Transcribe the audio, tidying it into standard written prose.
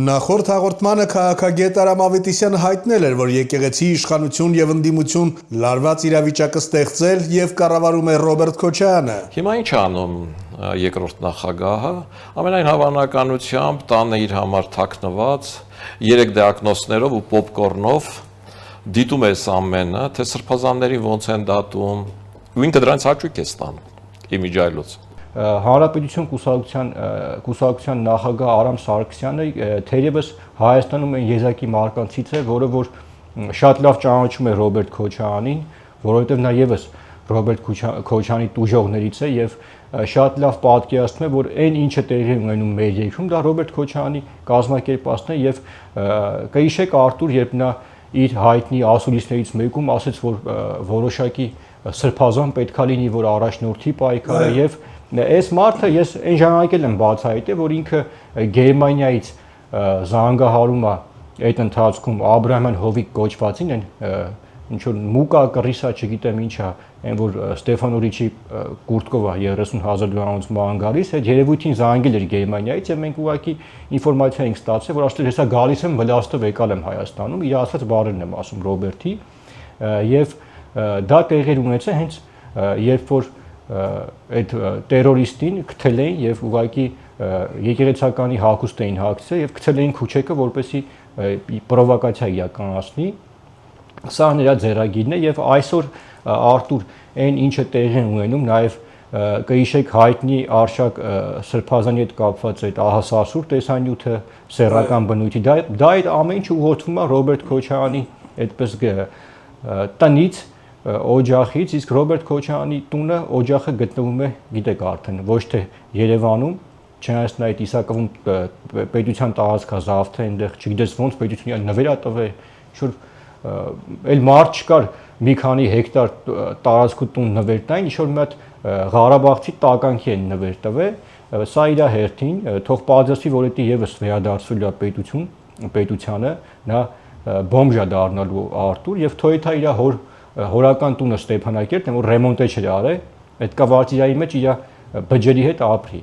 Նախորդ հաղորդմանը քաղաքագետ Արամ Ավետիսյանը հայտնել էր, որ եկեղեցի իշխանություն եւ ընդդիմություն լարված իրավիճակը ստեղծել եւ կառավարում է Ռոբերտ Քոչարյանը։ Հիմա ինչ անում երկրորդ նախագահը, ամենայն հավանականությամբ տանը իր համար թաքնված 3 դիագնոզներով ու պոպկորնով դիտում է այս ամենը, թե սրբազաններին ոնց են դատում, ու ինքը դրանից հաճույք է ստանում իմիջայլոց։ Հանրապետություն կուսակցության նախագահ Արամ Սարգսյանը թերևս Հայաստանում այն եզակի մարկանցից է, որը որ շատ լավ ճանաչում է Ռոբերտ Քոչարյանին, որովհետև նա եւս Ռոբերտ Քոչարյանի տուժողներից է եւ շատ լավ պատկերացնում է, որ այն ինչը տեղի ունենում մեր երկրում, դա Ռոբերտ Քոչարյանի կազմակերպվածն է եւ կհիշեք Արտուր, երբ նա իր հայտնի ասուլիսներից մեկում ասաց, որ որոշակի սրբազան պետքա լինի, որ առաջնորդի պայքարը եւ այս մարդը ես այն ժամանակ եմ բացահայտել, որ ինքը Գերմանիայից զանգահարում է այդ ընթացքում Աբրահամյան հովիկ կոչվածին, ինչ որ մուկա կռիսա, չգիտեմ ինչա, այն որ Ստեփանորիչի կուրտկով է 30,000 դրամից ման գալիս, այդ երևույթին զանգել էր Գերմանիայից եւ մենք ուղղակի ինֆորմացիա ենք ստացել, որ ասել հեսա գալիս եմ վլաստով եկալ եմ Հայաստանում, իր ասած բառերն եմ ասում Ռոբերտի եւ դա տեղի ունեցել հենց երբ որ այդ տերորիստին գտել էին եւ ուղղակի եկեղեցականի հագուստ էին հագցել եւ գտել էին քուչեկը, որպեսի պրովոկացիա իրականացնի։ Սա նրա ձեռագիրն է եւ այսօր Արտուր այն ինչը տեղի ունենում նաեւ կհիշեք հայտնի Արշակ սրբազանի հետ կապված այդ ահասարսուր տեսանյութը սեռական բնույթի դա այդ ամեն ինչը ուղղորդվում է Ռոբերտ Քոչարյանի այդպես տնից օջախից, իսկ Ռոբերտ Քոչարյանի տունը օջախը գտնվում է, գիտեք արդեն, ոչ թե Երևանում, չնայած նա այդ Իսակովում պետության տարածքա զավթը այնտեղ, չգիտես ոնց պետությունը նվերա տվել, ինչ-որ այլ մարդ չկար մի քանի հեկտար տարածքու տուն նվեր տային, ինչ-որ մի հատ Ղարաբաղցի տականքի են նվեր տվել, սա իր հերթին, թող պատժասի, որ դա եւս վերադարձվելու է պետությանը, նա բոմժ է դառնալու Արտուր եւ թոյթա իր հորական տունը Ստեփանակերտն է, որ ռեմոնտը չէր արել, պետքա վարդյայի մեջ իր բջերի հետ ապրի։